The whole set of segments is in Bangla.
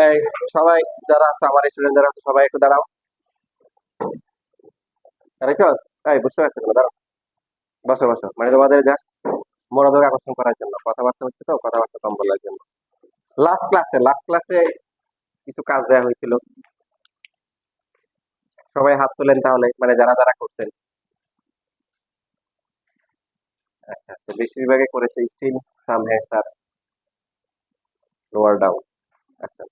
এই সবাই যারা আছে, আমার স্টুডেন্ট যারা আছে, সবাই একটু দাঁড়াও। দাঁড়াইছো? এই বুঝতে পারছো না? দাঁড়াও, বসো বসো। মানে তোমাদের জাস্ট মনোযোগ আকর্ষণ করার জন্য কথাবার্তা হচ্ছে, তো কথাবার্তা কম বলার জন্য। লাস্ট ক্লাসে কিছু কাজ দেওয়া হয়েছিল, সবাই হাত তোলেন তাহলে, মানে যারা যারা করছেন। আচ্ছা আচ্ছা, বেশিরভাগে করেছে। Still some heads are lower down. আচ্ছা,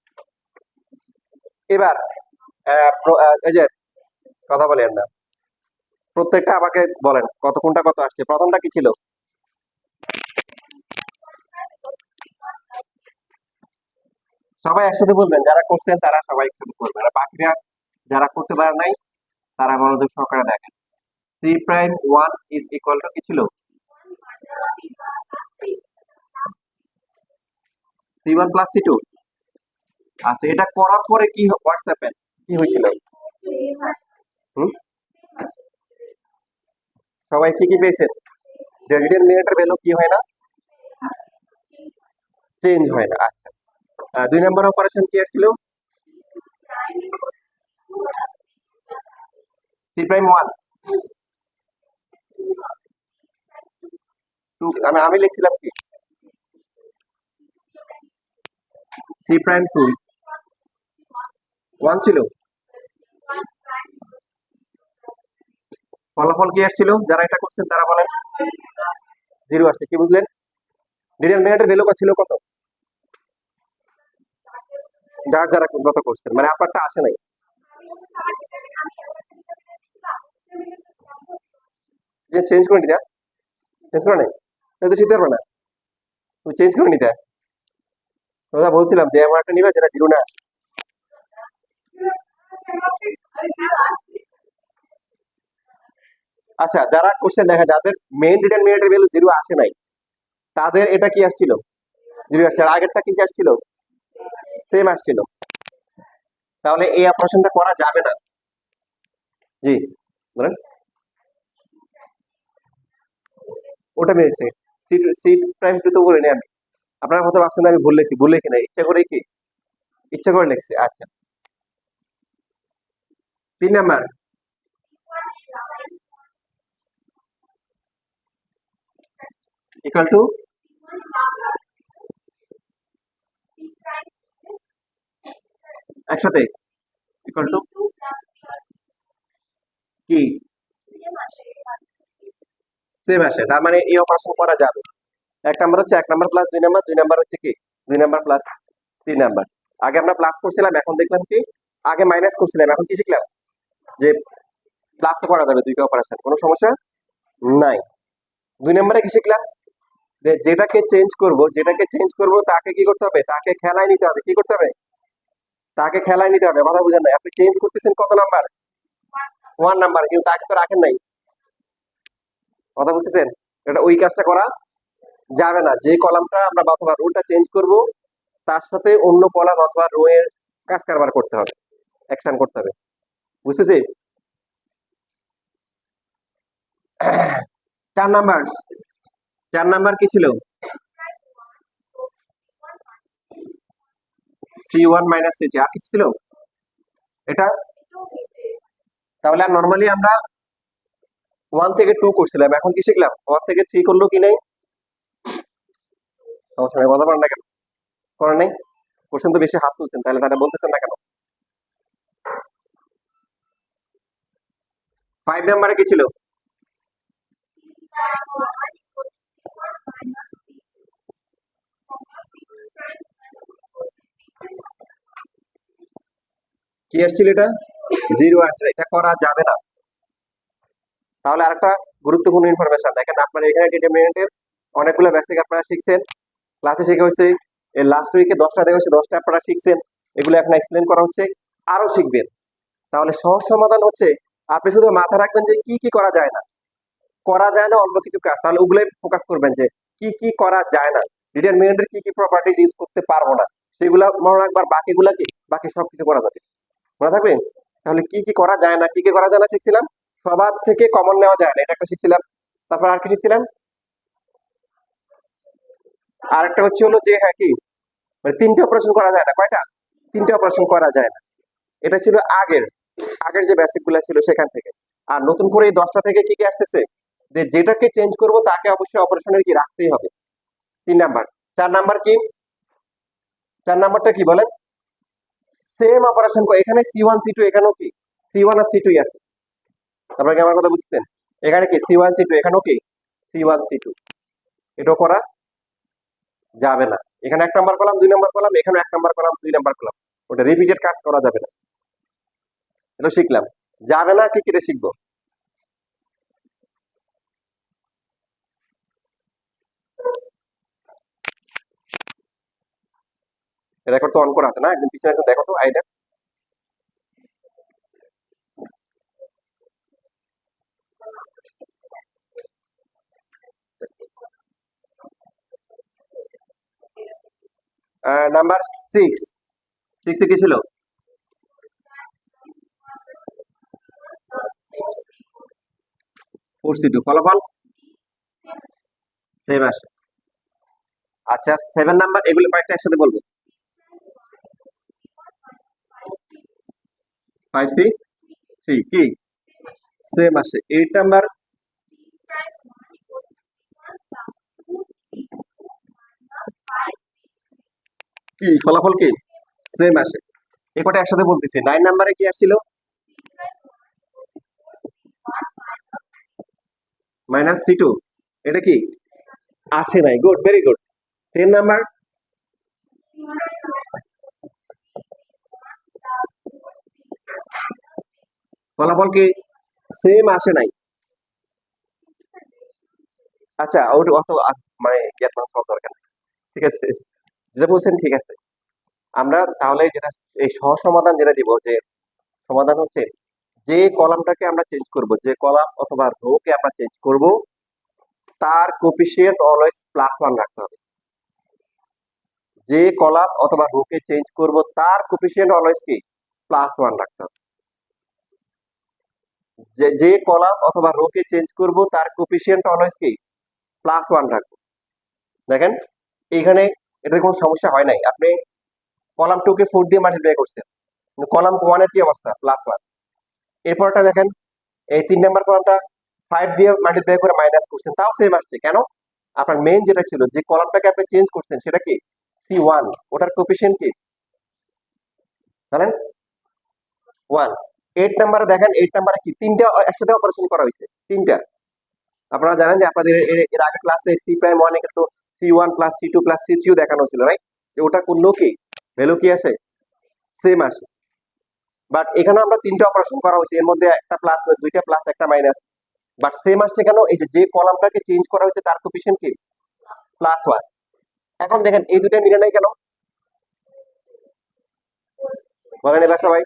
এবার এই যে কথা বলেন না, প্রত্যেকটা আমাকে বলেন কত কোনটা কত আসছে। প্রথমটা কি ছিল? সবাই একসাথে বলবেন, যারা করছেন তারা সবাই একসাথে বলবেন, আর বাকিরা যারা করতে পারে নাই তারা মনোযোগ সহকারে দেখেন। C prime one is equal to কি ছিল? C one plus C two. আচ্ছা, এটা করার পরে কি হোয়াটসঅ্যাপে কি হয়েছিল? হুম, সবাই কি কি পেয়েছেন? রেডিয়ান মিনিটের ভ্যালু কি হয় না, চেঞ্জ হয় না। আচ্ছা, দুই নম্বর অপারেশন কি আসছিল? সি প্রাইম ওয়ান টু, আমি আমি লিখছিলাম কি সি প্রাইম টু ওয়ান ছিল। ফলাফল কি আসছিল? যারা এটা করছেন তারা বলেন। জিরো আসছে। কি বুঝলেন? রেডিয়ান মিনিটের ভ্যালু ছিল কত? যার যারা গত করছেন, মানে আপনারটা আসে নাই। যে চেঞ্জ করে নিতে, চেঞ্জ করে নাই, তাহলে তো শিখতে পারবে না। তুমি চেঞ্জ করে নিতে। কথা বলছিলাম যে আমার একটা নিবে যেটা জিরো না। আচ্ছা, যারা কোশ্চেন দেখা যাদের মেইন ডিটারমিনেন্টের ভ্যালু জিরো আসে নাই, তাদের এটা কি আসছিল? জিরো আসছে। আর আগেরটা কি আসছিল? সেম আসছিল। তাহলে এই অপারেশনটা করা যাবে না। জি, বলেন। ওটা পেয়েছে। সি সি প্রাইম টু তো বলিনি আমি। আপনারা হয়তো ভাবছেন যে আমি ভুল লিখছি। ভুল লিখি না, ইচ্ছা করে কি, ইচ্ছা করে লিখছি। আচ্ছা, 3 নাম্বার ইকুয়াল টু একসাথে ইকুয়াল টু কি সেম আসে, তার মানে এই অপারেশন করা যাবে। 1 নাম্বার হচ্ছে 1 নাম্বার প্লাস 2 নাম্বার, 2 নাম্বার হচ্ছে কি 2 নাম্বার প্লাস 3 নাম্বার। আগে আমরা প্লাস করছিলাম, এখন দেখলাম কি আগে মাইনাস করছিলাম, এখন কি শিখলাম যে প্লাসও করা যাবে দুইটা অপারেশন, কোনো সমস্যা নাই। 2 নাম্বারে কি শিখলাম? যে যেটাকে চেঞ্জ করব তাকে কি করতে হবে? তাকে খেলায় নিতে হবে। কি করতে হবে? তাকে খেলায় নিতে হবে। কথা বুঝেন নাই? আপনি চেঞ্জ করতেছেন কত নাম্বার? 1 নাম্বার, কিন্তু তাকে তো রাখেন নাই। কথা বুঝতেছেন? এটা ওই কাজটা করা যাবে না। যে কলামটা আমরা অথবা রোটা চেঞ্জ করব, তার সাথে অন্য কলাম অথবা রো এর কাজ কারবার করতে হবে, অ্যাকশন করতে হবে। বুঝতেছি? 4 নাম্বার, 4 নাম্বার কি ছিল? C one minus C two. আর কিছু ছিল এটা? তাহলে আর নর্মালি আমরা 1 থেকে 2 করছিলাম, এখন কি শিখলাম? 1 থেকে 3 করলো কি নাই? সমস্যা নেই, কথা বলেন না কেন? করেন নাই? কোশ্চেন তো বেশি হাত তুলছেন, তাহলে তারা বলতেছেন না কেন? 5 নাম্বারে কি ছিল? কি আসছিল এটা? জিরো আসছে। এটা করা যাবে না। তাহলে আরেকটা গুরুত্বপূর্ণ ইনফরমেশন দেখেন, আপনার এখানে ডিটারমিনেন্টের অনেকগুলো বেসিক আপনারা শিখছেন, ক্লাসে শেখা হয়েছে। এই লাস্ট উইকে 10টা দেওয়া হয়েছে, 10টা আপনারা শিখছেন। এগুলো এখন এক্সপ্লেন করা হচ্ছে, আরো শিখবেন। তাহলে সহজ সমাধান হচ্ছে আপনি শুধু মাথা রাখবেন যে কি কি করা যায় না। করা যায় না অল্প কিছু কাজ, তাহলে ওগুলোই ফোকাস করবেন যে কি কি করা যায় না, ডিটারমিনেন্টের কি কি প্রপার্টিজ ইউজ করতে পারবো না, সেগুলা মনে রাখবার। বাকিগুলা কি, বাকি সবকিছু করা যাবে। মনে থাকবে? তাহলে কি কি করা যায় না, কি কি করা যায় না শিখছিলাম। সবার থেকে কমন নেওয়া যায় না, এটা একটা শিখছিলাম। তারপর আর কি শিখছিলাম? আরেকটা হচ্ছে হলো যে হ্যাঁ কি, মানে 3টে অপারেশন করা যায় না। কয়টা? তিনটে অপারেশন করা যায় না। এটা ছিল আগের আগের যে বেসিক গুলা ছিল সেখান থেকে। আর নতুন করে এই 10টা থেকে কি কি আসতেছে, যে যেটাকে চেঞ্জ করব তাকে অবশ্যই অপারেশনের কি রাখতেই হবে। 3 নাম্বার। 4 নাম্বার কি? 4 নাম্বারটা কি বলেন? সেম অপারেশন এখানে C1 C2, এখানেও কি C1 আর C2 আছে। আপনারা কি আমার কথা বুঝছেন? এখানে কি C1 C2, এখানেও কি C1 C2। এটাও করা যাবে না। এখানে 1 নাম্বার কলাম 2 নাম্বার কলাম, এখানে 1 নাম্বার কলাম 2 নাম্বার কলাম, ওটা রিপিটেড কাজ করা যাবে না। এটা শিখলাম। যাবে না কি কিরে শিখবো? রেকর্ড তো অন করা আছে না? একদম পিছনে একজন দেখো তো আইডা। নাম্বার 6 কি ছিল? 4C2। ফলাফল সেম আসে। আচ্ছা 7 নাম্বার, এগুলো কয়েকটা একসাথে বলবো। 5C3 কি সেম আসে। 8 নাম্বার কি ফলাফল কি সেম আসে। এই কটা একসাথে বলতেছি। 9 নাম্বারে কি আসছিল? -C2। এটা কি আসে নাই? Good, very good. 10 নাম্বার ফলাফল কি সেম আসে নাই। আচ্ছা ওটা অত মানে অ্যাডভান্স হওয়ার দরকার নেই। ঠিক আছে, যেটা বলছেন ঠিক আছে। আমরা তাহলে যেটা এই সহজ সমাধান যেটা দিব, যে সমাধান হচ্ছে যে কলামটাকে আমরা চেঞ্জ করব, যে কলাম অথবা রোকে আমরা চেঞ্জ করব, তার কোফিশিয়েন্ট অলওয়েজ +1 রাখতে হবে। যে কলাম অথবা রোকে চেঞ্জ করব তার কোফিশিয়েন্ট অলওয়েজ কি +1 রাখতে হবে। যে কলাম অথবা রোকে চেঞ্জ করব তার কোফিশিয়েন্ট অলওয়েজ কি +1 রাখবো। দেখেন এখানে এটাতে কোনো সমস্যা হয় নাই। আপনি কলাম 2 কে 4 দিয়ে মাল্টিপ্লাই করছেন, কিন্তু কলাম 1 এর কি অবস্থা? +1। এরপরটা দেখেন, এই 3 নাম্বার কলামটা 5 দিয়ে মাল্টিপ্লাই করে মাইনাস করছেন, তাও সেম আসছে। কেন? আপনার মেইন যেটা ছিল, যে কলামটাকে আপনি চেঞ্জ করছেন সেটা কি C1, ওটার কোফিশিয়েন্ট কি জানেন? 1। 8 নাম্বারে দেখেন, 8 নাম্বারে কি তিনটা একসাথে অপারেশন করা হয়েছে, তিনটা। আপনারা জানেন যে আপনাদের এর আগের ক্লাসে C'1 একটু C1 + C2 + C3 দেখানো ছিল, রাইট? যে ওটা করলেও কি ভ্যালু কি আসে? সেম আসে। বাট এখানে আমরা তিনটা অপারেশন করা হয়েছে, এর মধ্যে একটা প্লাস, দুইটা প্লাস, একটা মাইনাস, বাট সেম আসছে কেন? এই যে কলামটাকে চেঞ্জ করা হয়েছে তার কোফিশিয়েন্ট কি +1। এখন দেখেন এই দুটো মিলে নাই কেন? বলেন এবার সবাই।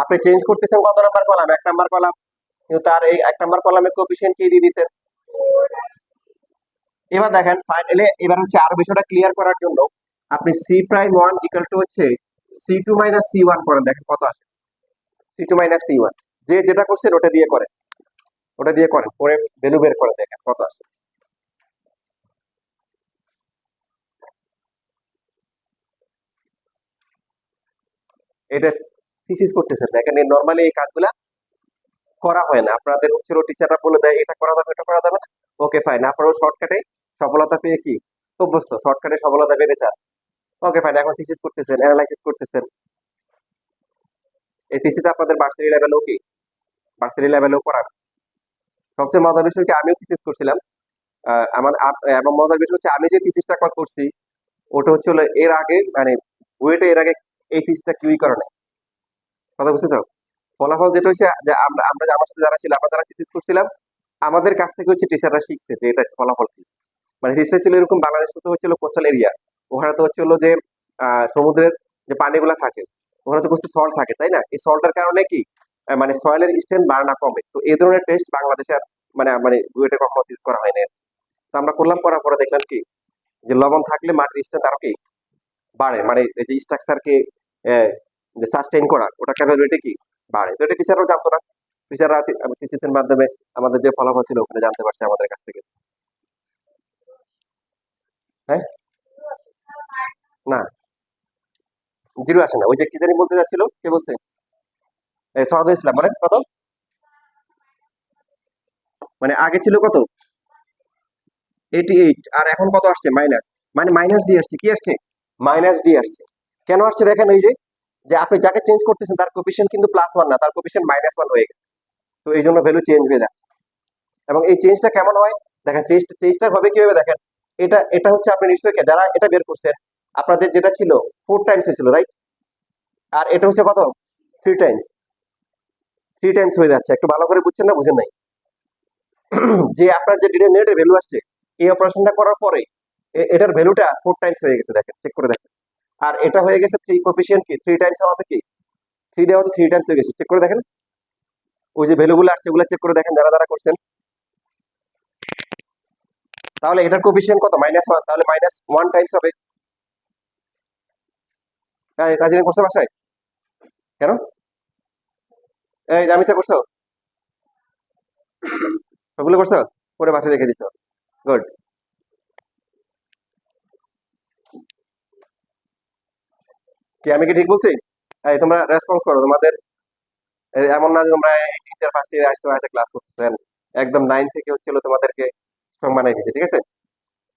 আপনি চেঞ্জ করতেছেন কত নাম্বার কলাম? 1 নাম্বার কলাম, কিন্তু তার এই 1 নাম্বার কলামে কোফিশিয়েন্ট কি দিয়ে দিয়েছেন? এবার দেখেন ফাইনালি, এবার হচ্ছে আরো বিষয়টা ক্লিয়ার করার জন্য আপনি C'1 ইকুয়াল টু হচ্ছে C2 - C1 করেন, দেখেন কত আসে। C2 - C1, যে যেটা করছেন ওটা দিয়ে করেন, ওটা দিয়ে করেন, পরে ভ্যালু বের করে দেখেন কত আসে। এটা থিসিস করতেছেন, দেখেন নরমালি এই কাজগুলা করা হয় না। আপনাদের হচ্ছে টিচাররা বলে দেয় এটা করা যাবে, এটা করা যাবে না, ওকে ফাইন, আপনারাও শর্টকাটে সফলতা পেয়ে কি অভ্যস্ত, শর্টকাটে সফলতা পেতে চান, ওকে ফাইন। এখন থিসিস করতেছেন, অ্যানালাইসিস করতেছেন। এই থিসিস আপনাদের ভার্সিটি লেভেলেও কি ভার্সিটি লেভেলেও করান। সবচেয়ে মজার বিষয় কি, আমিও থিসিস করছিলাম। আমার এবং মজার বিষয় হচ্ছে আমি যে থিসিসটা করছি ওটা হচ্ছে হলো এর আগে, মানে বুয়েটে এর আগে এই থিসিসটা কিউই করে নাই। কথা বুঝতেছো? ফলাফল যেটা হচ্ছে, যে আমরা আমরা আমার সাথে যারা ছিল, আমরা যারা থিসিস করছিলাম, আমাদের কাছ থেকে হচ্ছে টিচাররা শিখছে যে এটা ফলাফল কি। মানে হিস্ট্রি ছিল এরকম, বাংলাদেশ তো হচ্ছিল কোস্টাল এরিয়া, ওখানে তো হচ্ছে হলো যে সমুদ্রের যে পানিগুলা থাকে, ওখানে তো কিছু সল্ট থাকে, তাই না? এই সল্টের কারণে কি মানে সয়েলের স্ট্রেন্থ বাড়ে না কমে। তো এই ধরনের টেস্ট বাংলাদেশে মানে মানে বুয়েটে কখনো টেস্ট করা হয়নি। তো আমরা করলাম, করার পরে দেখলাম কি, যে লবণ থাকলে মাটির স্ট্রেন্থ আরো কি বাড়ে, মানে এই যে স্ট্রাকচারকে যে সাস্টেইন করা, ওটা ক্যাপাবিলিটি কি বাড়ে। তো এটা টিচাররাও জানতো না। টিচাররা থিসিসের মাধ্যমে আমাদের যে ফলাফল ছিল ওখানে জানতে পারছে আমাদের কাছ থেকে। হ্যাঁ, না জিরো আসে না। ওই যে কি জানি বলতে যাচ্ছিল, কে বলছে? সহজ ইসলাম মানে কত, মানে আগে ছিল কত 88, আর এখন কত আসছে মাইনাস, মানে মাইনাস ডি আসছে, কি আসছে মাইনাস ডি আসছে। কেন আসছে দেখেন, ওই যে যে আপনি যাকে চেঞ্জ করতেছেন তার কোফিশিয়েন্ট কিন্তু +1 না, তার কোফিশিয়েন্ট -1 হয়ে গেছে। তো এই জন্য ভ্যালু চেঞ্জ হয়ে যাচ্ছে। এবং এই চেঞ্জটা কেমন হয় দেখেন, চেঞ্জটা হবে কিভাবে দেখেন, এটা এটা হচ্ছে আপনি নিশ্চয়ই যারা এটা বের করছেন, আপনাদের যেটা ছিল 4 টাইমস ছিল রাইট, আর এটা হচ্ছে কত 3 টাইমস, 3 টাইমস হয়ে যাচ্ছে। একটু ভালো করে বুঝছেন না বুঝেন নাই? যে আপনার যে ডিনোমিনেটর ভ্যালু আসছে, এই অপারেশনটা করার পরে এটার ভ্যালুটা 4 টাইমস হয়ে গেছে, দেখেন চেক করে দেখেন। আর এটা হয়ে গেছে থ্রি, কোফিশিয়েন্ট কি 3 টাইমস হওয়াতে কি 3 দেওয়াতে 3 টাইমস হয়ে গেছে, চেক করে দেখেন। ওই যে ভ্যালুগুলো আসছে ওগুলো চেক করে দেখেন যারা যারা করছেন। তাহলে এটার কোফিশিয়েন্ট কত -1, তাহলে -1 টাইমস হবে। হ্যাঁ তাজিনে করছো বাসায়? কেন? এই রামিসা করছো? সবগুলো করছো? পরে বাসায় রেখে দিছো? গুড। কি আমি কি ঠিক বলছি? এই তোমরা রেসপন্স করো তোমাদের। এমন না যে তোমরা ইন্টার ফার্স্ট ইয়ারে আসতে আসে ক্লাস করতেছেন, একদম 9 থেকে হচ্ছিল তোমাদেরকে স্ট্রং বানাই দিয়েছে, ঠিক আছে?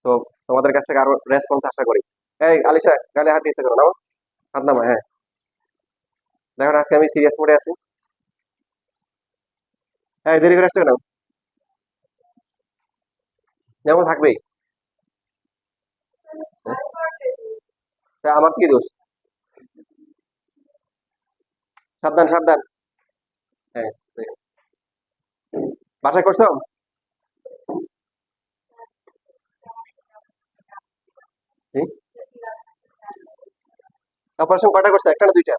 তো তোমাদের কাছ থেকে আরো রেসপন্স আশা করি। এই আলিশা গালে হাত দিয়েছে করো, নাও হাত নামা, হ্যাঁ। দেখো আজকে আমি সিরিয়াস মোডে আছি। হ্যাঁ দেরি করে আসছো কেন? যেমন থাকবেই। তা আমার কি দোষ? সাবধান সাবধান। হ্যাঁ বাসায় করছো? অপারেশন কয়টা করছো, একটা না দুইটা?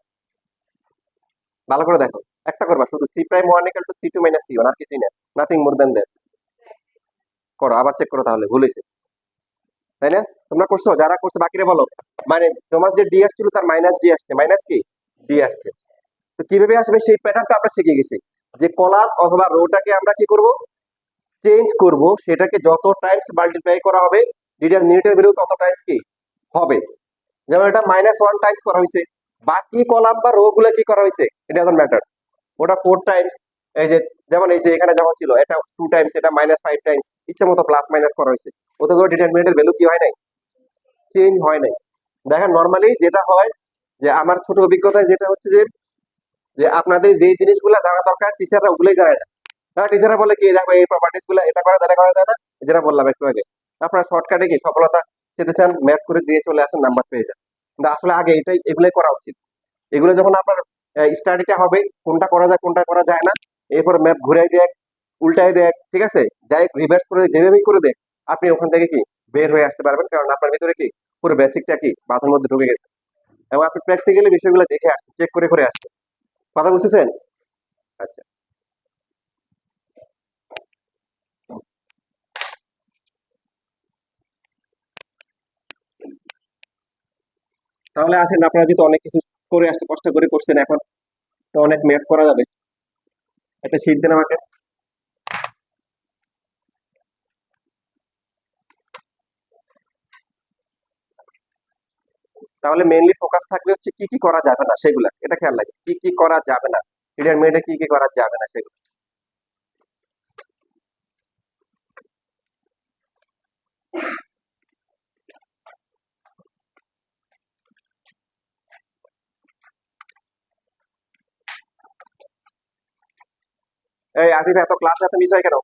ভালো করে দেখো, একটা করবা শুধু, C'(1 = C2 - C1), আর কিছুই না, নাথিং মোর দ্যান দ্যাট। করো, আবার চেক করো তাহলে ভুল হয়েছে, তাই না? তোমরা করছো, যারা করছো বাকিরে বলো। মানে তোমার যে ডি আসছিল তার মাইনাস ডি আসছে, মাইনাস কি ডি আসছে। তো কিভাবে আসবে সেই প্যাটার্নটা আমরা শিখে গেছি, যে কলাম অথবা রোটাকে আমরা কি করব, চেঞ্জ করব, সেটাকে যত টাইমস মাল্টিপ্লাই করা হবে ডিটারমিনেন্টের ভ্যালু তত টাইমস কি হবে। যেমন এটা -1 টাইমস করা হয়েছে, বাকি কলাম বা রো গুলো কি করা হয়েছে এটা ডাজন্ট ম্যাটার, ওটা 4 টাইমস। এই যে যেমন এই যে এখানে যখন ছিল এটা 2 টাইমস, এটা -5 টাইমস, ইচ্ছা মতো প্লাস মাইনাস করা হয়েছে, ওতে করে ডিটারমিনেন্টের ভ্যালু কি হয় নাই, চেঞ্জ হয় নাই। দেখেন নর্মালি যেটা হয়, যে আমার ছোট অভিজ্ঞতায় যেটা হচ্ছে যে যে আপনাদের যে জিনিসগুলো জানা দরকার টিচাররা ওগুলোই জানে না। হ্যাঁ টিচাররা বলে কি দেখো এই প্রপার্টিস গুলো এটা করা যায়, করা যায় না, যেটা বললাম একটু আগে। আপনারা শর্টকাটে কি সফলতা পেতে চান, ম্যাথ করে দিয়ে চলে আসেন, নাম্বার পেয়ে যান। কিন্তু আসলে আগে এটাই এগুলোই করা উচিত। এগুলো যখন আপনার স্টাডিটা হবে, কোনটা করা যায় কোনটা করা যায় না, এরপর ম্যাথ ঘুরাই দেখ, উল্টাই দেখ, ঠিক আছে, যাই রিভার্স করে যেভাবেই করে দেখ, আপনি ওখান থেকে কি বের হয়ে আসতে পারবেন, কারণ আপনার ভিতরে কি পুরো বেসিকটা কি মাথার মধ্যে ঢুকে গেছে, এবং আপনি প্র্যাকটিক্যালি বিষয়গুলো দেখে আসছেন, চেক করে করে আসছেন। কথা বুঝতেছেন? আচ্ছা, তাহলে আসেন, আপনারা যেহেতু অনেক কিছু করে আসতে কষ্ট করে করছেন, এখন তো অনেক ম্যাথ করা যাবে। একটা শীট দেন আমাকে। তাহলে মেইনলি ফোকাস থাকবে হচ্ছে কি কি করা যাবে না সেগুলা, এটা খেয়াল রাখবেন, কি কি করা যাবে না, ইন্টারমিডিয়েটে কি কি করা যাবে না সেগুলো। এই আদিব, এত ক্লাস এত মিস হয় কেন?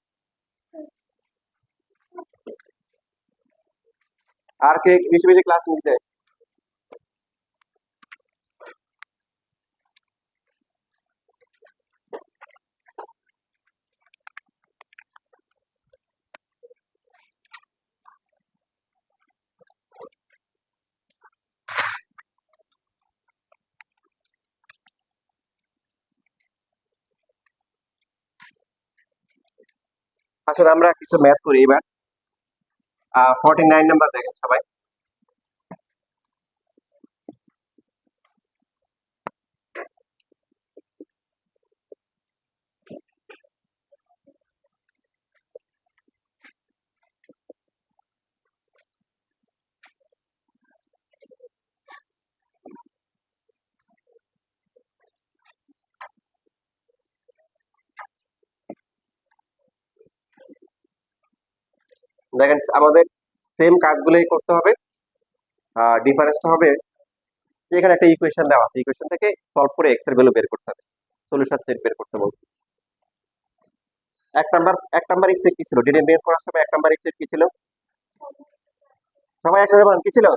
আর কে বেশি বেশি ক্লাস মিস দেয়? আসলে আমরা কিছু ম্যাথ করি এবার। 49 নাম্বার দেখেন সবাই। দেখেন আমাদের সেম কাজগুলোই করতে হবে। ডিফারেন্সটা হবে যে এখানে একটা ইকুয়েশন দেওয়া আছে, ইকুয়েশন থেকে সলভ করে এক্স এর ভ্যালু বের করতে হবে, সলিউশন সেট বের করতে বলছি। এক নাম্বার স্টেপ কি ছিল? ডিটারমিনেট করার সময় এক নাম্বার স্টেপ কি ছিল? সবাই একসাথে বলেন কি ছিল?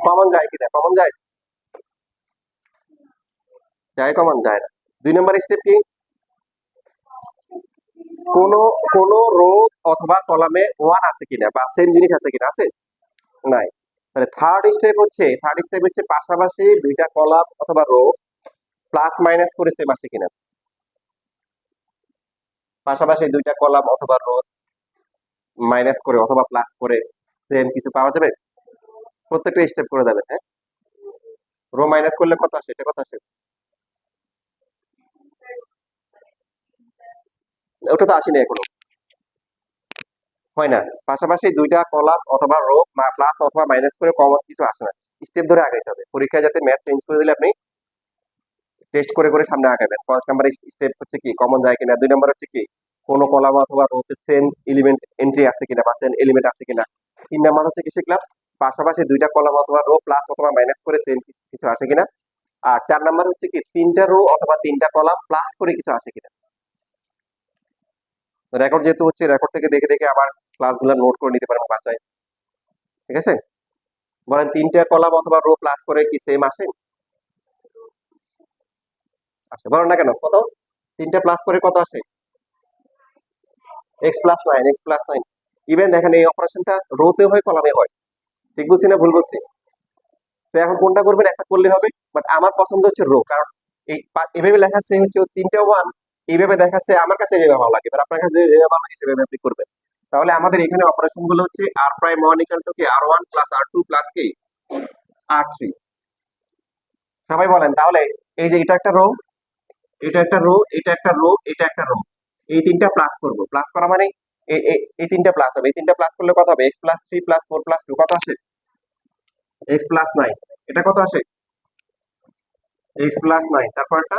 কমন যায় কিনা? কমন যায়? যায় কমন যায় না। 2 নাম্বার স্টেপ কি? কোন কোন রো অথবা কলামে ওয়ান আছে কিনা বা সেম জিনিস আছে কিনা? আছে? নাই। তাহলে থার্ড স্টেপ হচ্ছে পাশাপাশি দুইটা কলাম অথবা রো প্লাস মাইনাস করে সেম আছে কিনা। পাশাপাশি দুইটা কলাম অথবা রো মাইনাস করে অথবা প্লাস করে সেম কিছু পাওয়া যাবে? প্রত্যেকটা স্টেপ করে যাবেন। হ্যাঁ, রো মাইনাস করলে কত আসে? এটা কত আসে? ওটা তো আসেনি এখনো, হয় না। পাশাপাশি দুইটা কলাম অথবা রো প্লাস অথবা মাইনাস করে কমন কিছু আসে না। স্টেপ ধরে আগাইতে হবে। পরীক্ষায় যাতে ম্যাথ চেঞ্জ করে দিলে আপনি টেস্ট করে করে সামনে আগাবেন। 5 নাম্বার স্টেপ হচ্ছে কি কমন যায় কিনা। 2 নাম্বার হচ্ছে কি কোনো কলাম অথবা রোতে সেম এলিমেন্ট এন্ট্রি আছে কিনা বা সেম এলিমেন্ট আছে কিনা। 3 নাম্বার হচ্ছে কি শিখলাম পাশাপাশি দুইটা কলাম অথবা রো প্লাস অথবা মাইনাস করে সেম কিছু আসে কিনা। আর 4 নাম্বার হচ্ছে কি তিনটা রো অথবা তিনটা কলাম প্লাস করে কিছু আসে কিনা। রেকর্ড যেহেতু হচ্ছে রেকর্ড থেকে দেখে দেখে আবার ক্লাসগুলো নোট করে নিতে পারেন বাসায়। ঠিক আছে, বলেন তিনটা কলাম অথবা রো প্লাস করে কি সেম আসে? আসে, বলেন না কেন? কত? তিনটা প্লাস করে কত আসে? x+9, x+9। ইভেন দেখেন এই অপারেশনটা রোতে হয় কলামে হয়। ঠিক বলছি না ভুল বলছি? তো এখন কোনটা করবেন? একটা করলে হবে, বাট আমার পছন্দ হচ্ছে রো, কারণ এই এভাবে লেখাচ্ছে হচ্ছে তিনটা ওয়ান, এইভাবে দেখাচ্ছে আমার কাছে যেভাবে ভালো লাগে, এবার আপনার কাছে যেভাবে ভালো লাগে সেভাবে আপনি করবেন। তাহলে আমাদের এখানে অপারেশন গুলো হচ্ছে আর প্রাইম ওয়ান ইকুয়াল টু কি r1 প্লাস r2 প্লাস কি r3। সবাই বলেন তাহলে এই যে এটা একটা রো, এটা একটা রো, এটা একটা রো, এটা একটা রো, এই তিনটা প্লাস করব। প্লাস করা মানে এই তিনটা প্লাস হবে। এই তিনটা প্লাস করলে কত হবে? x+3+4+2 কত আসে? x+9। এটা কত আসে? x+9। তারপরটা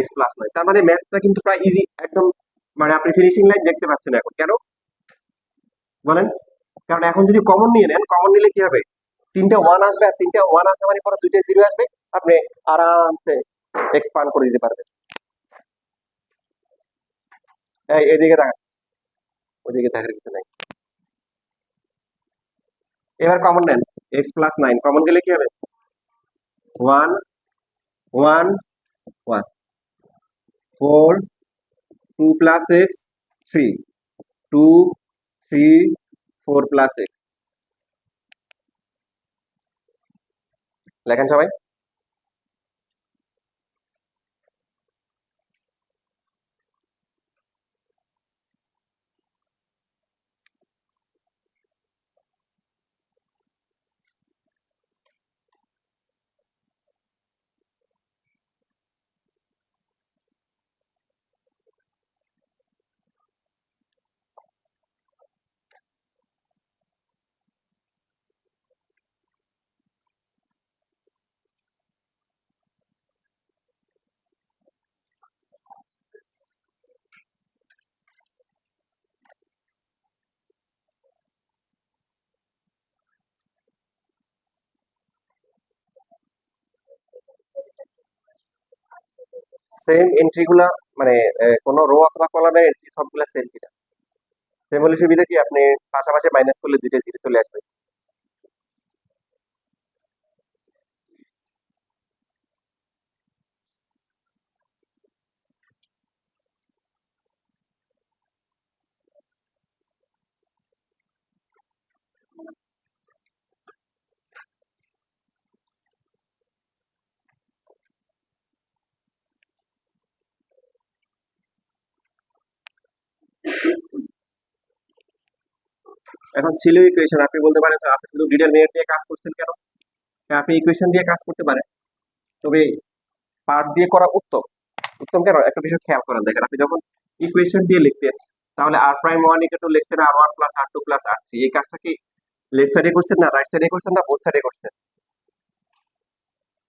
x+9। তার মানে ম্যাথটা কিন্তু প্রায় ইজি একদম, মানে আপনি ফিনিশিং লাইন দেখতে পাচ্ছেন এখন। কেন বলেন? কারণ এখন যদি কমন নিয়ে নেন, কমন নিলে কি হবে? তিনটা ওয়ান আসবে, আর তিনটা ওয়ান আসবে মানে পরে দুইটা জিরো আসবে, আপনি আরামসে এক্সপান্ড করে দিতে পারবেন। এই এদিকে তাকান, ওইদিকে দেখার কিছু নাই। এবার কমন নেন, x+9 কমন গেলে কি হবে? One one one, 4 2 + x 3, 2 3 4 + x। লেখেন সবাই। সেম এন্ট্রি গুলা মানে কোন রো অথবা কলামের এন্ট্রি সবগুলা সেম কিনা। সেম হলে সুবিধা কি আপনি পাশাপাশি মাইনাস করলে দুইটা জিরো চলে আসবে। এখন ছিল ইকুয়েশন, আপনি বলতে পারেন স্যার আপনি শুধু ডিটারমিনেন্ট দিয়ে কাজ করছেন কেন? হ্যাঁ, আপনি ইকুয়েশন দিয়ে কাজ করতে পারেন, তবে পার্ট দিয়ে করা উত্তম। উত্তম কেন? একটা বিষয় খেয়াল করেন, দেখেন আপনি যখন ইকুয়েশন দিয়ে লিখতেন তাহলে r'1 ইকুয়াল টু লিখছেন r1 plus r2 plus r3, এই কাজটা কি লেফট সাইডে করছেন না রাইট সাইডে করছেন না বোথ সাইডে করছেন?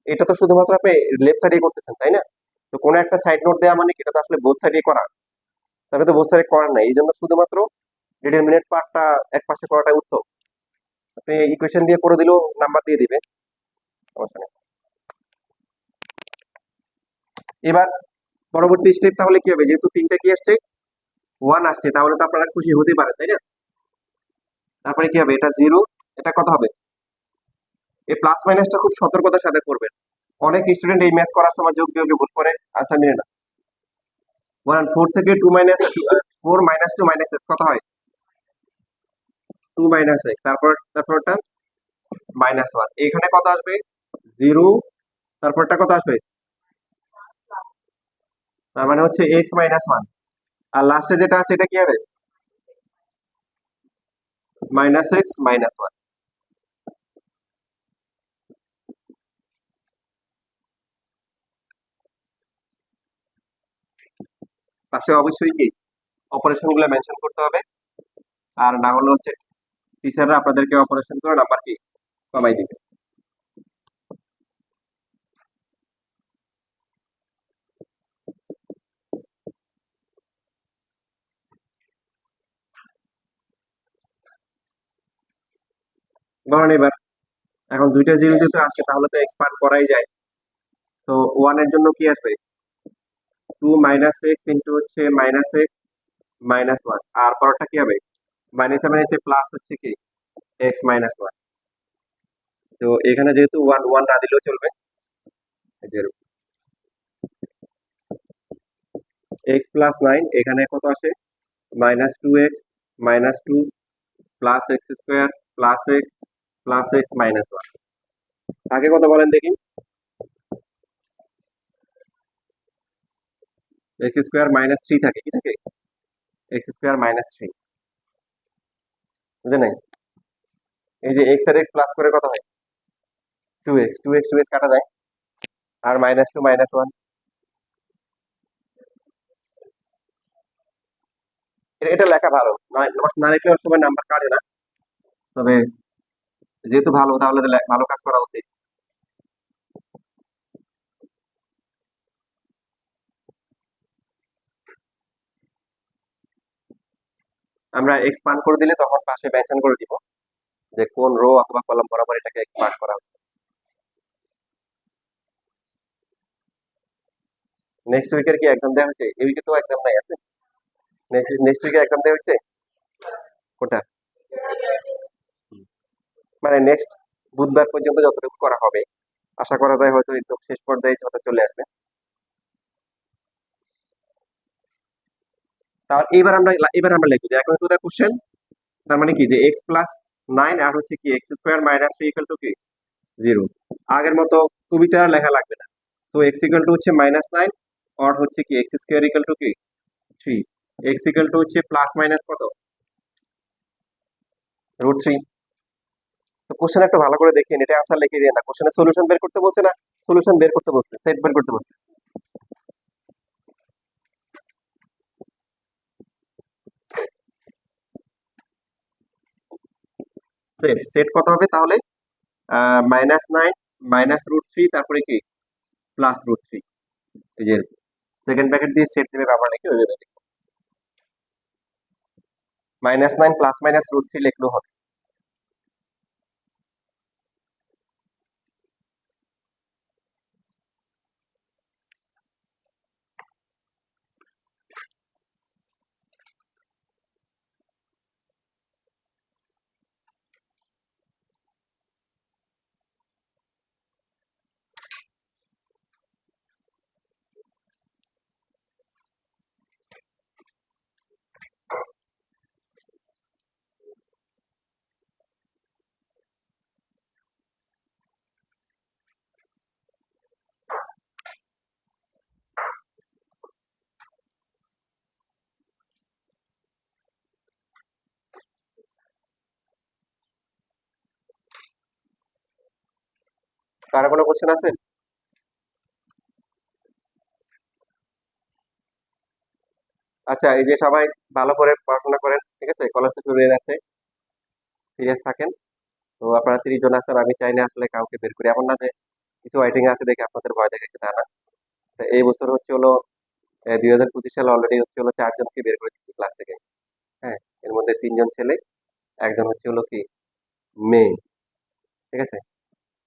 এটা তো শুধুমাত্র আপনি লেফট সাইডে করতেছেন, তাই না? তো কোনো একটা সাইড নোট দেওয়া মানে কি এটা তো আসলে বোথ সাইডে করা, তবে তো বোথ সাইডে করেন না, এই জন্য শুধুমাত্র ডিটারমিনেন্ট পার্টটা এক পাশে করাটাই উত্তম। আপনি ইকুয়েশন দিয়ে করে দিলেও নাম্বার দিয়ে দিবে, সমস্যা নেই। এবার পরবর্তী স্টেপ তাহলে কি হবে, যেহেতু তিনটা কি আসছে, ওয়ান আসছে, তাহলে তো আপনারা খুশি হতে পারেন, তাই না? তারপরে কি হবে, এটা জিরো, এটা কত হবে? এই প্লাস মাইনাসটা খুব সতর্কতার সাথে করবেন। অনেক স্টুডেন্ট এই ম্যাথ করার সময় যোগ বিয়োগে ভুল করে, আনসার মিলে না। বলেন 4 থেকে 2 মাইনাস 4 মাইনাস 2 মাইনাস এক্স কত হয়? 2 মাইনাস এক্স। তারপরটা মাইনাস 1, এখানে কত আসবে? 0, তারপরটা কত আসবে? তার মানে হচ্ছে এক্স মাইনাস 1, আর লাস্টে যেটা আছে এটা কি হবে? Minus x minus 1। পাশে অবশ্যই কি অপারেশন গুলো মেনশন করতে হবে, আর না হলে হচ্ছে টিচাররা আপনাদেরকে অপারেশন করে নাম্বার কি কমাই দিবে। ধরেন এবার এখন দুইটা জিরো যেহেতু আসছে, তাহলে তো এক্সপান্ড করাই যায়। তো ওয়ান এর জন্য কি আসবে? 2 মাইনাস এক্স ইন্টু হচ্ছে মাইনাস এক্স মাইনাস 1, আর পরটা কি হবে? মাইনাস মাইনাসে প্লাস হচ্ছে কি এক্স মাইনাস 1। তো এখানে যেহেতু ওয়ান ওয়ান না দিলেও চলবে, জিরো এক্স প্লাস 9, এখানে কত আসে? Minus 2x minus 2 plus x square plus x minus 1। আগে কত বলেন দেখি? এক্স স্কোয়ার মাইনাস 3 থাকে, কি থাকে? এক্স স্কোয়ার মাইনাস 3, বুঝে নাই? এই যে এক্স আর এক্স প্লাস করে কত হয়? 2x, 2x কাটা যায়, আর মাইনাস 2 মাইনাস 1। এটা লেখা ভালো, না লিখলে ওর সময় নাম্বার কাটে না। তবে যেহেতু ভালো, তাহলে তো ভালো কাজ করা উচিত। আমরা এক্সপান্ড করে দিলে তখন পাশে মেনশন করে দিব যে কোন রো অথবা কলাম বরাবর এটাকে এক্সপান্ড করা হচ্ছে। নেক্সট উইকের কি এক্সাম দেওয়া হয়েছে? এই উইকে তো এক্সাম নাই, আছে? নেক্সট উইকে এক্সাম দেওয়া হয়েছে কোনটা? মানে নেক্সট বুধবার পর্যন্ত যতটুকু করা হবে, আশা করা যায় হয়তো একদম শেষ পর্যায়ে হয়তো চলে আসবে। তাহলে এবার আমরা লিখি যে এখন টু দা কোশ্চেন, তার মানে কি যে এক্স প্লাস 9 আর হচ্ছে কি x square minus 3 equal to কি 0। আগের মতো কবিতা আর লেখা লাগবে না। তো এক্স ইকুয়াল টু হচ্ছে মাইনাস 9, আর হচ্ছে কি এক্স স্কোয়ার ইকুয়াল টু কি 3, এক্স ইকুয়াল টু হচ্ছে প্লাস মাইনাস কত, √3। তো কোশ্চেন একটু ভালো করে দেখেন, এটা আনসার লিখে দিয়ে না, কোশ্চেনের সলিউশন বের করতে বলছে না, সলিউশন বের করতে বলছে, সেট বের করতে বলছে। সেট সেট কত হবে তাহলে? -9 -√3, তারপরে কি +√3। এই যে সেকেন্ড ব্র্যাকেট দিয়ে সেট যেভাবে আমরা লিখি ওইভাবে লিখি। -9 প্লাস মাইনাস √3 লিখলেও হবে। কার কোনো কোশ্চেন আছে? আচ্ছা, এই যে সবাই ভালো করে পড়াশোনা করেন, ঠিক আছে? কলেজ তো শুরু হয়ে যাচ্ছে, সিরিয়াস থাকেন। তো আপনারা 30 জন আছেন, আমি চাই না আসলে কাউকে বের করি, এমন না যে কিছু ওয়েটিং আছে দেখে আপনাদের ভয় দেখাচ্ছে, তা না। তো এই বছর হচ্ছে হলো 2025 সালে অলরেডি হচ্ছে হলো 4 জনকে বের করে দিচ্ছি ক্লাস থেকে। হ্যাঁ, এর মধ্যে মধ্যে 3 জন ছেলে, একজন হচ্ছে হলো কি মেয়ে, ঠিক আছে?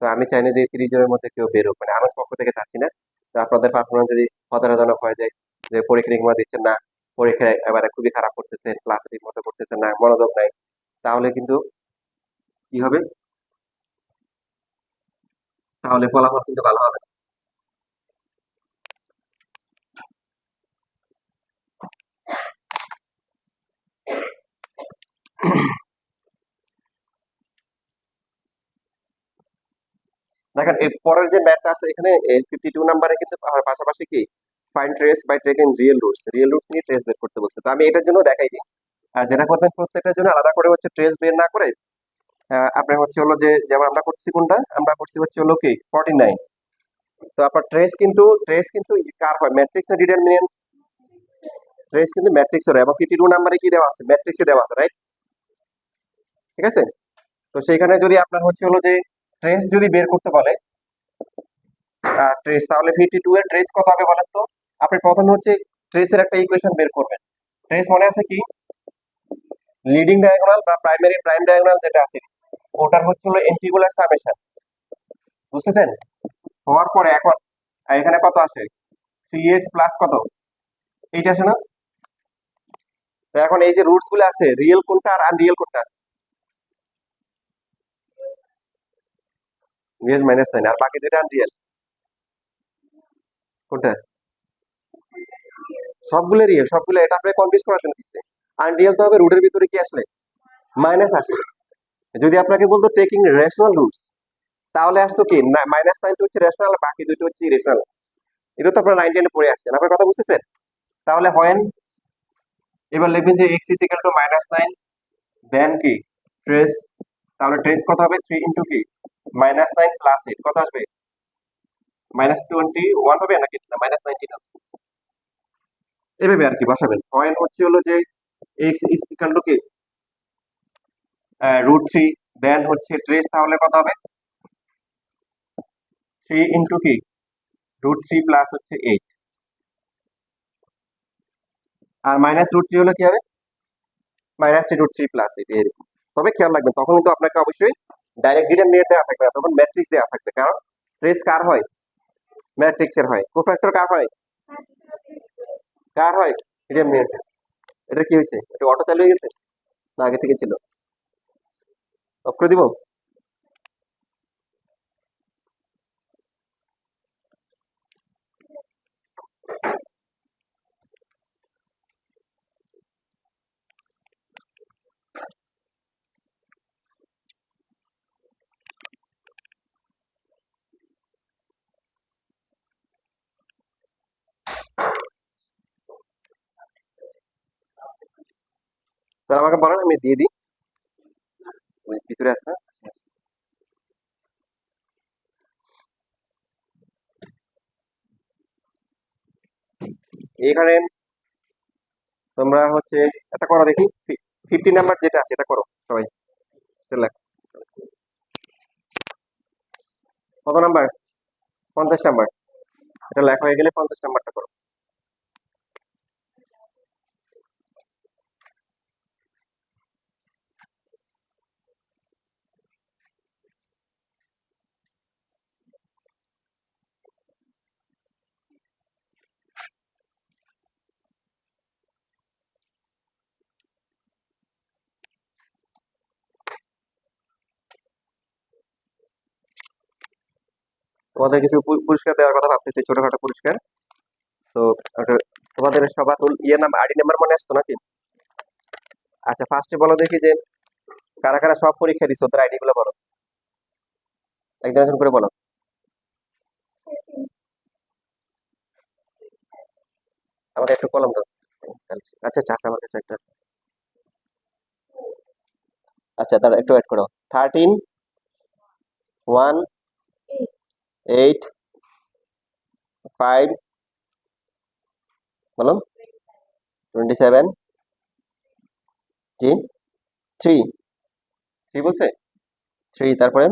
তো আমি চাই না যে এই 30 জনের মধ্যে কেউ বেরোক, মানে আমার পক্ষ থেকে চাচ্ছি না। তো আপনাদের পারফরমেন্স যদি হতাশাজনক হয়ে যায়, যে পরীক্ষা ঠিকমতো দিচ্ছেন না, পরীক্ষায় এবারে খুবই খারাপ করতেছেন, ক্লাসে ঠিক মতো করতেছেন না, মনোযোগ নাই, তাহলে কিন্তু কি হবে? তাহলে ফলাফল কিন্তু ভালো হবে না। দেখেন এই পরের যে ম্যাথটা আছে এখানে 52 নাম্বারে কিন্তু পাশাপাশি কি find trace by taking real roots নিয়ে ট্রেস বের করতে বলছে। তো আমি এটার জন্য দেখাই দিই। আর যেটা করবেন প্রত্যেকটার জন্য আলাদা করে হচ্ছে ট্রেস বের না করে আপনার হচ্ছে হলো যে যেমন আমরা করছি কোনটা, আমরা করছি হচ্ছে হলো কি 49। তো আপনার ট্রেস কিন্তু কার হয়, ম্যাট্রিক্স না ডিটারমিনেন্ট? ট্রেস কিন্তু ম্যাট্রিক্স এর হয়, এবং 52 নাম্বারে কি দেওয়া আছে, ম্যাট্রিক্সে দেওয়া আছে, রাইট? ঠিক আছে? তো সেইখানে যদি আপনার হচ্ছে হলো যে ট্রেস যদি বের করতে বলে ট্রেস, তাহলে 52 এর ট্রেস কত হবে বলেন তো? আপনি প্রথমে হচ্ছে ট্রেসের একটা ইকুয়েশন বের করবেন। ট্রেস মনে আছে কি, লিডিং ডায়াগোনাল বা প্রাইমারি প্রাইম ডায়াগোনাল যেটা আছে ওটার হচ্ছে হলো ইন্টিগ্রাল সামেশন, বুঝতেছেন? হওয়ার পরে এখন এখানে কত আসে, 3x প্লাস কত, এইটা আসে না? তো এখন এই যে রুটস গুলো আছে, রিয়েল কোনটা আর আনরিয়েল কোনটা? রিয়েল মাইনাস সাইন, আর বাকি যেটা আনরিয়েল কোনটা? সবগুলো রিয়েল, সবগুলো, এটা আপনাকে কনফিউজ করার জন্য দিচ্ছে। আনরিয়েল তো হবে রুটের ভিতরে কি আসলে মাইনাস আসে। যদি আপনাকে বলতো টেকিং রেশনাল রুটস, তাহলে আসতো কি -9 হচ্ছে রেশনাল, বাকি দুটো হচ্ছে ইরেশনাল। এটা তো আপনার 9 পড়ে আসছেন, আপনার কথা বুঝতেছেন? তাহলে হয় এবার লিখবেন যে x ইজ ইকুয়াল টু -9, দেন কি ট্রেস, তাহলে ট্রেস কত হবে, 3 ইন্টু কি -9 প্লাস 8 কত আসবে, -21 হবে নাকি না -19 হবে? এভাবে আর কি বসাবেন। পয়েন্ট হচ্ছে হলো যে x ইজ ইকুয়াল টু কি √3, দেন হচ্ছে ট্রেস তাহলে কত হবে, 3 ইন্টু কি √3 প্লাস হচ্ছে 8, আর -√3 হলে কি হবে, -3√3 প্লাস 8 এরকম। তবে খেয়াল রাখবেন তখন কিন্তু আপনাকে অবশ্যই ডাইরেক্ট ডিটারমিনেন্ট দেওয়া থাকবে না, তখন ম্যাট্রিক্স দেওয়া থাকবে, কারণ ট্রেস কার হয়, ম্যাট্রিক্স এর হয়। কোফ্যাক্টর কার হয়, কার হয়, ডিটারমিনেন্ট। এটা কি হয়েছে, এটা অটো চালু হয়ে গেছে না আগে থেকে ছিল? অফ করে দিব। স্যার আমাকে বলেন, আমি দিয়ে দিই, ওই ভিতরে আছে না? এখানে তোমরা হচ্ছে এটা করো দেখি, 50 নাম্বার যেটা আছে এটা করো সবাই, এটা লেখো। কত নাম্বার, 50 নাম্বার, এটা লেখা হয়ে গেলে 50 নাম্বারটা করো। তোমাদের কিছু পুরস্কার দেওয়ার কথা ভাবতেছি, ছোটখাটো পুরস্কার। তো তোমাদের সবার ইয়ে নাম আইডি নাম্বার মনে আসতো নাকি? আচ্ছা ফার্স্টে বলো দেখি যে কারা কারা সব পরীক্ষা দিছো, ওদের আইডি গুলো বলো, একজন একজন করে বলো। আমাকে একটু কলম দাও। আচ্ছা আচ্ছা আচ্ছা, আমার কাছে একটা আছে। আচ্ছা তাহলে একটু ওয়েট করো। 13, 1, 8, 5, বলো, 27, জি, 3, 3 বলছে, 3, তারপরে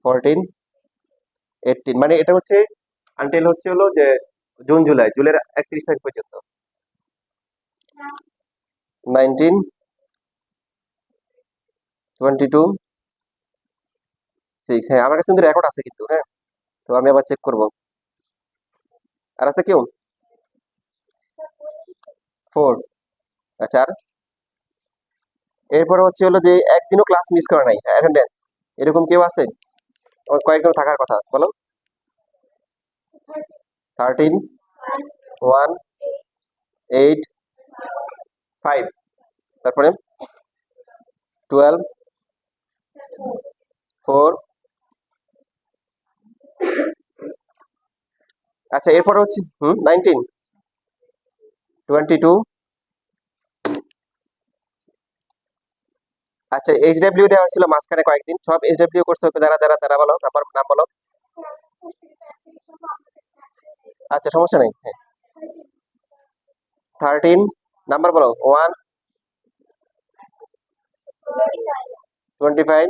14, 18, মানে এটা হচ্ছে আনটিল হচ্ছে হলো যে জুন জুলাই, জুলাইয়ের 31 তারিখ পর্যন্ত। 19, 22 6। হ্যাঁ, আমার কাছে কিন্তু রেকর্ড আছে কিন্তু। হ্যাঁ, তো আমি আবার চেক করব। আর আছে কেউ? 4। আচ্ছা, আর এরপরে হচ্ছে হলো যে একদিনও ক্লাস মিস করে নাই অ্যাটেন্ডেন্স, এরকম কেউ আছে? কয়েকজন থাকার কথা বলো। 13, 1, 8, 5, তারপরে 12, 4। আচ্ছা, এরপরে হচ্ছে 19, 22। আচ্ছা, এইচডব্লিউ দেওয়া হয়েছিল মাঝখানে কয়েকদিন, সব এইচডব্লিউ করছে যারা যারা তারা বলো, নাম্বার নাম বলো। আচ্ছা, সমস্যা নেই। হ্যাঁ, 13 নাম্বার বলো। 1, 25,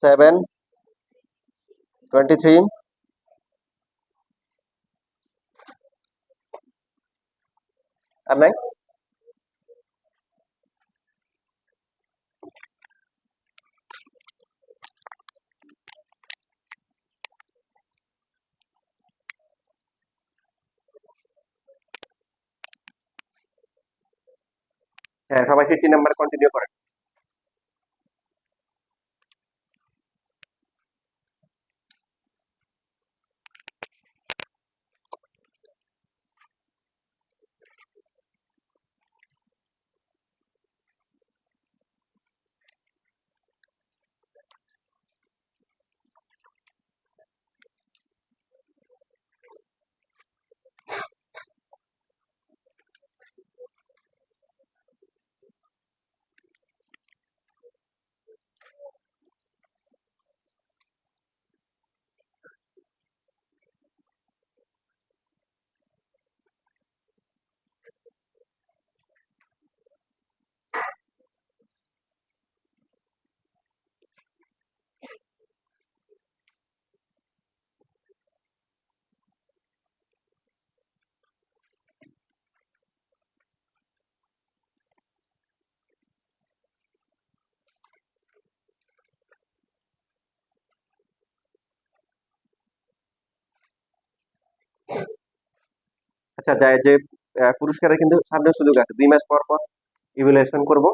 7, 23। আর নাই? হ্যাঁ, সবাই 15 নাম্বার কন্টিনিউ করেন। আচ্ছা, যায় যে পুরস্কারের কিন্তু সামনে সুযোগ আছে, 2 মাস পর পর ইভ্যালুয়েশন করব।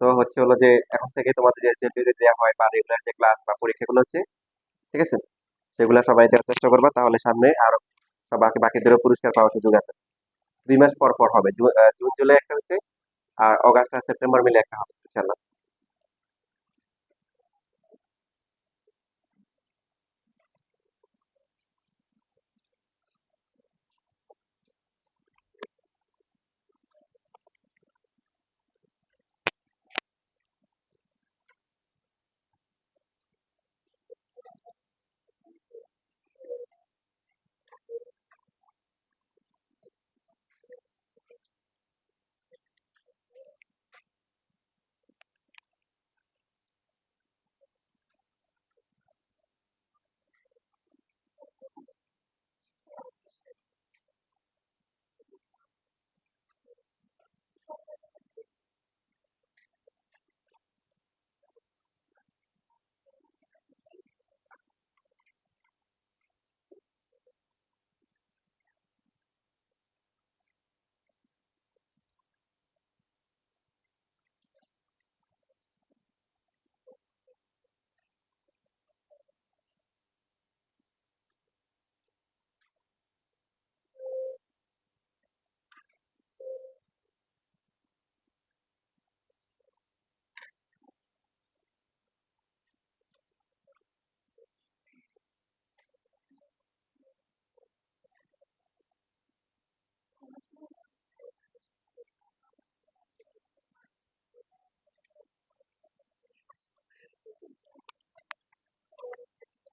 তো হচ্ছে হলো যে এখন থেকে তোমাদের যে যে দেওয়া হয় বা রেগুলার যে ক্লাস বা পরীক্ষাগুলো হচ্ছে, ঠিক আছে, সেগুলো সবাই দেওয়ার চেষ্টা করবা, তাহলে সামনে আরো বাকিদেরও পুরস্কার পাওয়ার সুযোগ আছে। 2 মাস পর পর হবে, জুন জুলাই একটা হচ্ছে, আর অগাস্ট আর সেপ্টেম্বর মিলে একটা হবে ইনশাল্লাহ।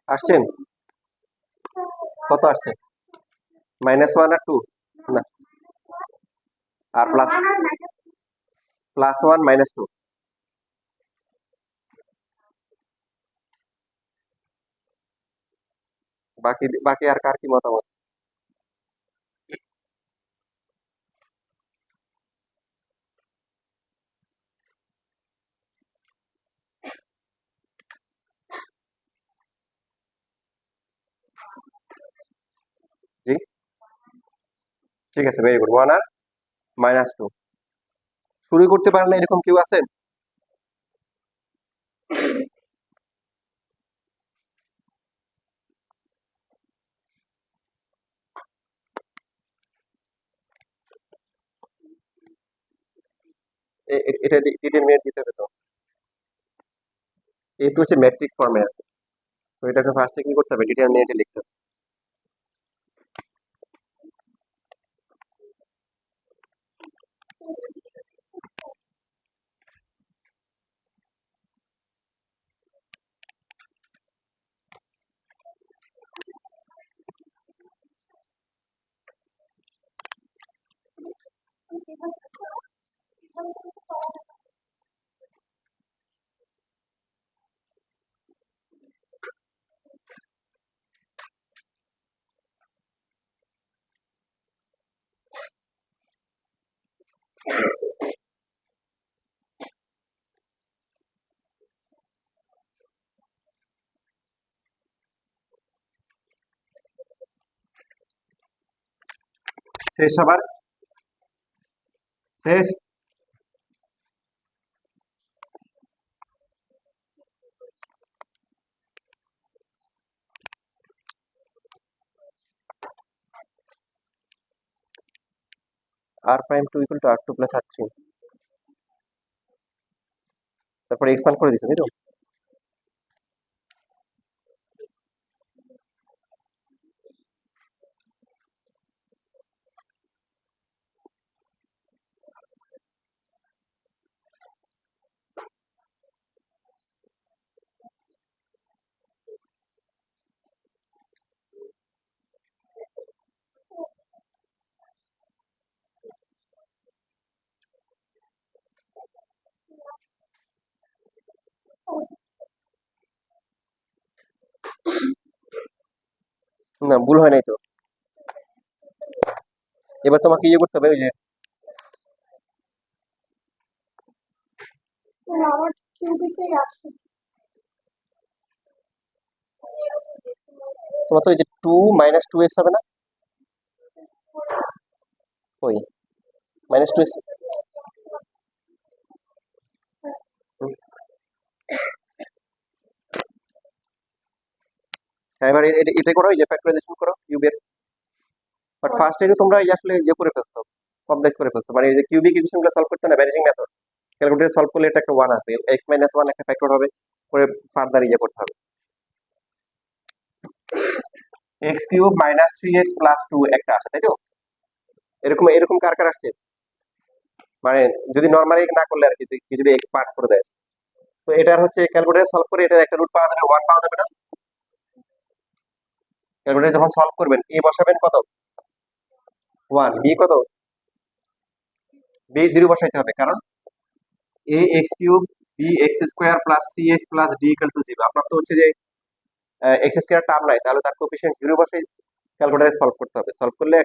আসছেন? কত আসছে? -1 আর 2? না, আর +1 -2। বাকি বাকি আর কার কি মতামত? ঠিক আছে, ভেরি গুড। 1 আর -2 শুরু করতে পারেন না এরকম কেউ আছেন? এটা ডিটারমিনেন্ট দিতে হবে তো। এই তো হচ্ছে ম্যাট্রিক্স ফর্মে আছে, তো এটাকে ফার্স্টে কি করতে হবে, ডিটারমিনেন্টে লিখতে হবে। শেষ সবার? শেষ? r'2 = r2 + r3, তারপরে এক্সপ্যান্ড করে দিচ্ছেন তাই তো? না, ভুল হয় নাই তো। এবার তোমাকে ইয়ে করতে হবে, ওই যে আমার কিউবিকেই আসে। তোমার তো ওই যে 2 - 2x হবে না? ওই -2x। হ্যাঁ, এবার এটা করো, এই যে ফ্যাক্টরাইজেশন করো কিউবের। বাট ফার্স্টে যে তোমরা আসলে ইয়ে করে ফেলছো, কমপ্লেক্স করে ফেলছো, মানে এই যে কিউবিক ইকুয়েশনগুলো সলভ করতে না ভ্যানিশিং মেথড, ক্যালকুলেটর সলভ করলে এটা একটা 1 আসবে, x - 1 একটা ফ্যাক্টর হবে, করে ফার্দার ইয়ে করতে হবে। x³ - 3x + 2 একটা আসে তাই তো? এরকম এরকম কার কার আসছে? মানে যদি নরমালি না করলে আর কি, কেউ যদি এক্সপার্ট করে দেয়, তো এটার হচ্ছে ক্যালকুলেটর সলভ করে এটার একটা রুট পাওয়া যাবে, 1 পাওয়া যাবে না? ক্যালকুলেটর যখন সলভ করবেন, a বসাবেন কত? 1, b কত? b 0 বসাইতে হবে, কারণ ax³ bx² + cx + d = 0। আপনার তো হচ্ছে যে x² টার্ম নাই, তাহলে তার কোএফিসিয়েন্ট 0 বসাই ক্যালকুলেটরে সলভ করতে হবে। সলভ করলে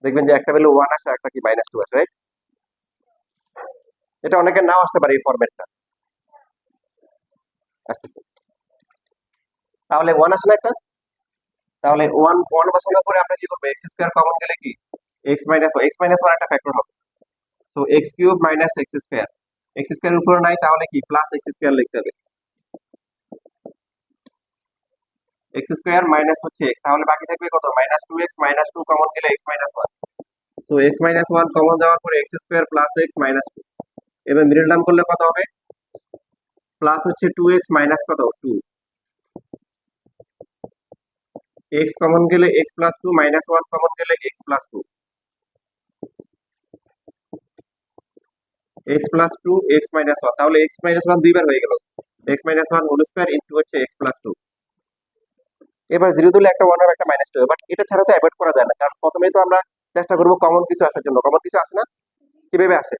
দেখবেন যে একটা ভ্যালু 1 আসে, একটা কি -2 আসে, রাইট? এটা অনেকের নাও আসতে পারে এই ফরম্যাটটা, আসতেছে। তাহলে 1 আসে না একটা? তাহলে 1 বসানোর পরে আমরা কি করবো, x² কমন গেলে কি x - 1 একটা ফ্যাক্টর হবে, তো x³ - x², x² উপরে নাই, তাহলে কি প্লাস x² লিখতে হবে, x² মাইনাস হচ্ছে x, তাহলে বাকি থাকবে কত, -2x, -2 কমন গেলে x - 1, তো x - 1 কমন যাওয়ার পরে x² + x - 2, এবার মিডল টার্ম করলে কত হবে, প্লাস হচ্ছে 2x মাইনাস কত 2, x কমন গেলে x + 2, -1 কমন গেলে x + 2, x + 2 x - 1, তাহলে x - 1 দুইবার হয়ে গেল, x - 1 হোল স্কয়ার ইনটু হচ্ছে x + 2। এবার 0 দিলে একটা 1 হবে, একটা -2, বাট এটা ছাড়া তো অ্যাভয়েড করা যায় না, কারণ প্রথমেই তো আমরা চেষ্টা করব কমন কিছু আসার জন্য। কমন কিছু আসে না, কিভাবে আসে?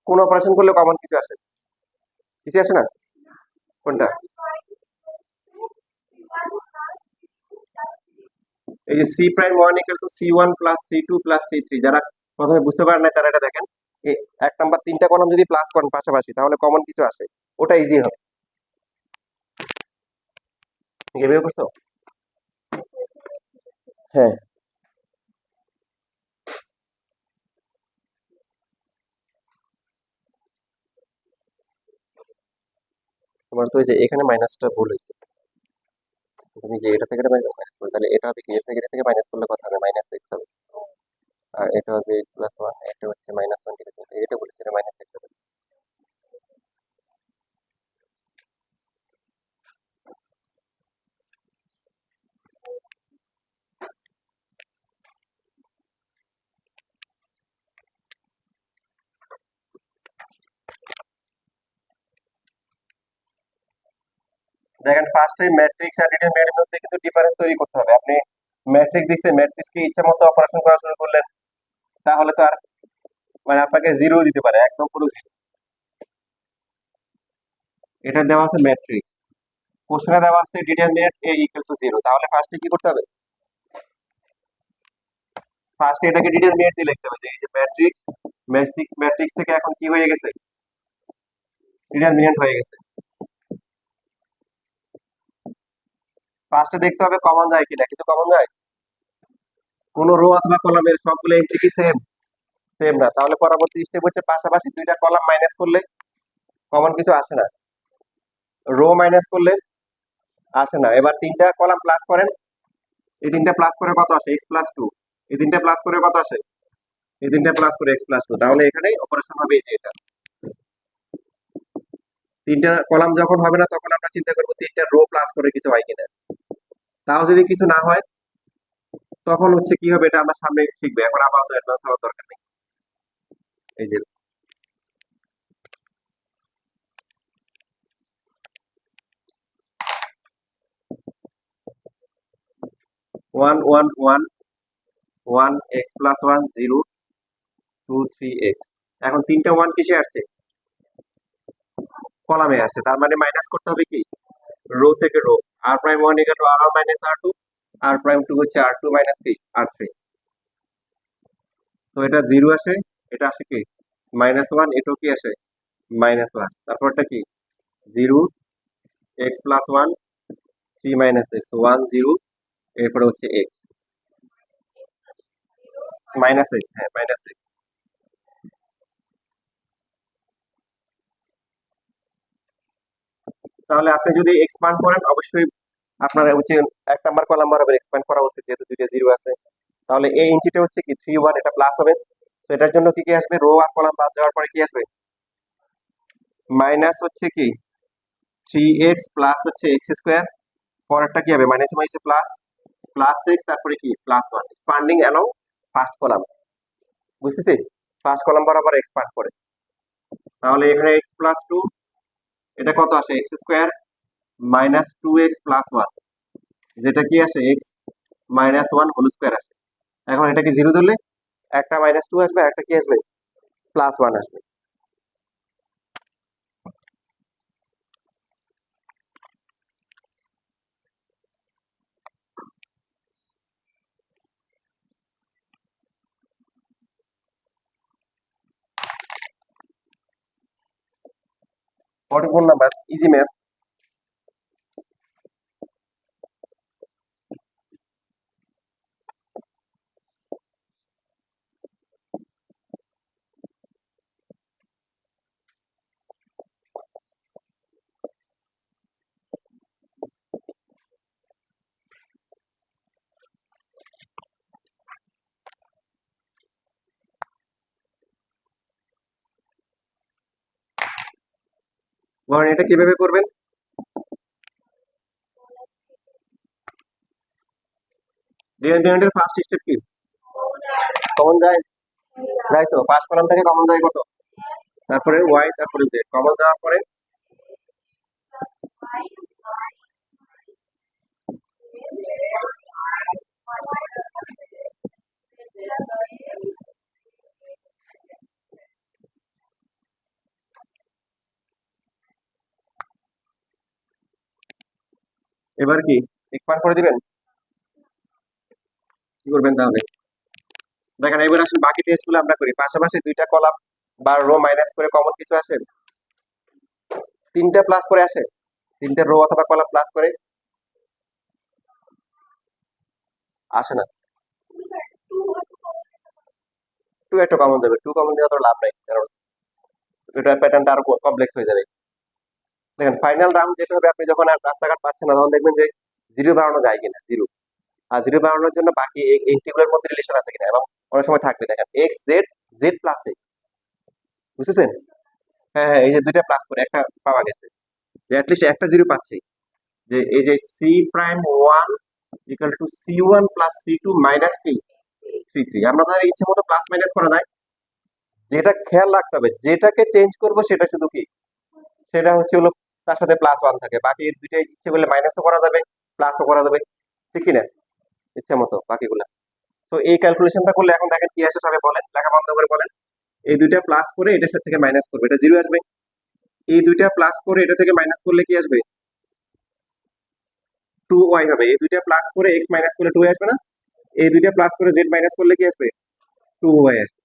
কোন অপারেশন করলে কমন কিছু আসে? কিছু আসে না, কোনটা? এই যে c'1 = c1 + c2 + c3, যারা প্রথমে বুঝতে পারেন না তারা এটা দেখেন, এই 1 নাম্বার 3টা কলাম যদি প্লাস করেন পাশাপাশি, তাহলে কমন কিছু আসে, ওটা ইজি হবে। এভাবে করছো? হ্যাঁ। তোমার তো ওই যে এখানে মাইনাসটা ভুল হয়েছে। তুমি যে এটা থেকে মাইনাস করো, তাহলে এটা হবে কি, এটা থেকে মাইনাস করলে কত হবে, মাইনাস এক্স হবে। আর এটা হবে এক্স প্লাস ওয়ান, এটা হচ্ছে মাইনাস ওয়ান, ঠিক আছে, এটা বলেছে এটা মাইনাস এক্স হবে। দেখেন ফার্স্টে ম্যাট্রিক্স আর ডিটারমিনেন্টের মধ্যে কিন্তু ডিফারেন্স তৈরি করতে হবে। আপনি ম্যাট্রিক্স দিচ্ছে, ম্যাট্রিক্সকে ইচ্ছা মতো অপারেশন করা শুরু করলেন, তাহলে তো আর মানে আপনাকে জিরো দিতে পারে, একদম পুরো জিরো। এটা দেওয়া আছে ম্যাট্রিক্স, কোশ্চেনে দেওয়া আছে determinant A equal to zero, তাহলে ফার্স্টে কি করতে হবে, ফার্স্টে এটাকে ডিটারমিনেন্ট দিয়ে লিখতে হবে যে এই যে ম্যাট্রিক্স, ম্যাট্রিক্স থেকে এখন কি হয়ে গেছে, ডিটারমিনেন্ট হয়ে গেছে। ফার্স্টে দেখতে হবে কমন যায় কিনা, কিছু কমন যায়, কোন রো অথবা কলামের সবগুলো এন্ট্রি কি সেম, সেম না, তাহলে পরবর্তী স্টেপ হচ্ছে পাশাপাশি দুইটা কলাম মাইনাস করলে কমন কিছু আসে না, রো মাইনাস করলে আসে না। এবার তিনটা কলাম প্লাস করেন, এই তিনটা প্লাস করে কত আসে, এক্স প্লাস টু, এই তিনটা প্লাস করে কত আসে, এই তিনটা প্লাস করে এক্স প্লাস টু, তাহলে এখানে অপারেশন হবে এই যে এটা। তিনটা কলাম যখন হবে না তখন আমরা চিন্তা করবো তিনটা রো প্লাস করে কিছু হয় কিনা, তাও যদি কিছু না হয় তখন হচ্ছে কি হবে এটা আমরা সামনে শিখবো, এখন আপাতত অ্যাডভান্স হওয়ার দরকার নেই। এই যে 1 1 1 1 x+1 0 2 3 x, এখন তিনটা ওয়ান কিসে আসছে, কলামে আসছে, তার মানে মাইনাস করতে হবে কি, রো থেকে row, R prime one equal to R one minus R two, R prime two হচ্ছে আর টু মাইনাস কি আর থ্রি। তো এটা জিরো আসে, এটা আসে কি মাইনাস ওয়ান, এটাও কি আসে মাইনাস ওয়ান, তারপরটা কি zero, x plus one, three minus x, one zero, এরপরে হচ্ছে এক্স মাইনাস এক্স, হ্যাঁ মাইনাস এক্স। তাহলে আপনি যদি এক্সপান্ড করেন অবশ্যই আপনার হচ্ছে এক নাম্বার কলাম বরাবর এক্সপ্যান্ড করা উচিত, যেহেতু দুইটা জিরো আছে। তাহলে এই ইঞ্চিটা হচ্ছে কি 3 1, এটা প্লাস হবে, তো এটার জন্য কি কি আসবে, রো আর কলাম বাদ যাওয়ার পরে কি আসবে, মাইনাস হচ্ছে কি 3x প্লাস হচ্ছে এক্স স্কোয়ার, পরেরটা কি হবে মাইনাস মাইনাসে প্লাস, প্লাস এক্স, তারপরে কি plus one, expanding along first column, বুঝতেছি, ফার্স্ট কলাম বরাবর এক্সপান্ড করে। তাহলে এখানে এক্স প্লাস টু, এটা কত আসে x square minus two x plus one, যেটা কি আসে x minus one whole square আসে। এখন এটাকে জিরো ধরলে একটা মাইনাস টু আসবে, আর একটা কি আসবে প্লাস ওয়ান আসবে। Forty four number, easy math. ধরেন এটা কিভাবে করবেন, ডিটারমিনেন্টের ফার্স্ট স্টেপ কি, কমন যায়, যাই তো ফার্স্ট কলাম থেকে কমন যায় কত, তারপরে ওয়াই, তারপরে জেড, কমন যাওয়ার পরে এবার কি এক্সপান্ড করে দিবেন, কি করবেন তাহলে, দেখেন এবার আসলে বাকি টেস্ট গুলো আমরা করি, পাশাপাশি দুইটা কলাম বা রো মাইনাস করে কমন কিছু আসে, তিনটা প্লাস করে আসে, তিনটা রো অথবা কলাম প্লাস করে আসে না, টু একটা কমন যাবে, টু কমন নেওয়া তো লাভ নাই, কারণ এটা প্যাটার্নটা আরো কমপ্লেক্স হয়ে যাবে। দেখেন ফাইনাল রাউন্ড যেটা হবে, আপনি যখন আর রাস্তাঘাট পাচ্ছেন না তখন দেখবেন যে জিরো বাড়ানো যায় কিনা, জিরো। আর জিরো বাড়ানোর জন্য বাকি এইগুলোর মধ্যে রিলেশন আছে কিনা, এবং অনেক সময় থাকবে। দেখেন x Z, Z plus x, বুঝতেছেন? হ্যাঁ হ্যাঁ, এই যে দুইটা প্লাস করে একটা পাওয়া গেছে, যে অ্যাটলিস্ট একটা জিরো পাচ্ছি। যে এই যে C prime one equal to C one plus C two minus কি থ্রি থ্রি। আমরা তাদের ইচ্ছে মতো প্লাস মাইনাস করা যায়। যেটা খেয়াল রাখতে হবে, যেটাকে চেঞ্জ করব সেটা শুধু কি, সেটা হচ্ছে হলো তার সাথে প্লাস ওয়ান থাকে। বাকি দুইটা ইচ্ছে করলে মাইনাসও করা যাবে, প্লাসও করা যাবে, ঠিক কি না? ইচ্ছে মতো বাকিগুলা। তো এই ক্যালকুলেশনটা করলে এখন দেখেন কি আসে, সবাই বলেন, লেখা বন্ধ করে বলেন। এই দুইটা প্লাস করে এটার সাথে থেকে মাইনাস করবে, এটা জিরো আসবে। এই দুইটা প্লাস করে এটা থেকে মাইনাস করলে কি আসবে? টু ওয়াই হবে। এই দুইটা প্লাস করে এক্স মাইনাস করলে টু আসবে না? এই দুইটা প্লাস করে জেড মাইনাস করলে কি আসবে? টু ওয়াই আসবে।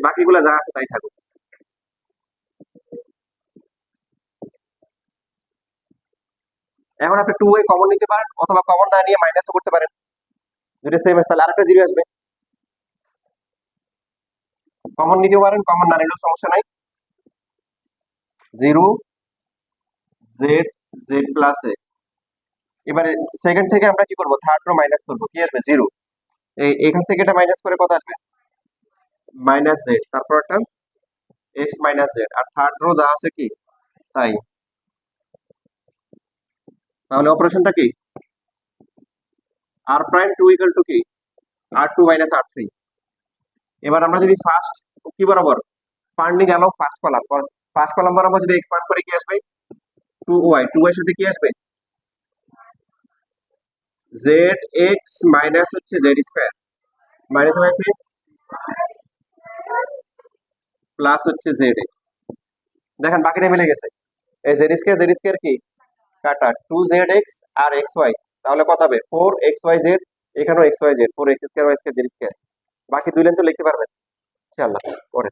বাকিগুলা যা আছে তাই থাকুক। এখন আপনি টু ওয়াই কমন নিতে পারেন, অথবা কমন না নিয়ে মাইনাসও করতে পারেন। দুটো সেম আসে, তাহলে আরেকটা জিরো আসবে। কমন নিতেও পারেন, কমন না নিলেও সমস্যা নাই। Zero Z, Z plus x. এবারে সেকেন্ড থেকে আমরা কি করব, থার্ড রো মাইনাস করবো, কি আসবে? জিরো। এখান থেকে এটা মাইনাস করে কত আসবে? মাইনাস জেড, তারপর একটা এক্স মাইনাস জেড, আর থার্ড রো যা আছে কি তাই। তাহলে অপারেশনটা কি? R prime two equal to কি, R two minus R three. এবার আমরা যদি ফার্স্ট কি বরাবর expanding along first column, first column বরাবর যদি এক্সপান্ড করে কি আসবে? Two Y. টু এর সাথে কি আসবে? জেড এক্স মাইনাস হচ্ছে জেড স্কোয়ার, মাইনাস হয়েছে প্লাস হচ্ছে জেড এক্স। দেখেন বাকিটা মিলে গেছে। এই জেড স্কোয়ার কি কাটা, টু জেড এক্স আর এক্স ওয়াই, তাহলে কত হবে? Four X Y Z. এখানেও X Y Z, four X square Y square Z square. বাকি দুই লাইন তো লিখতে পারবেন ইনশাআল্লাহ পরে।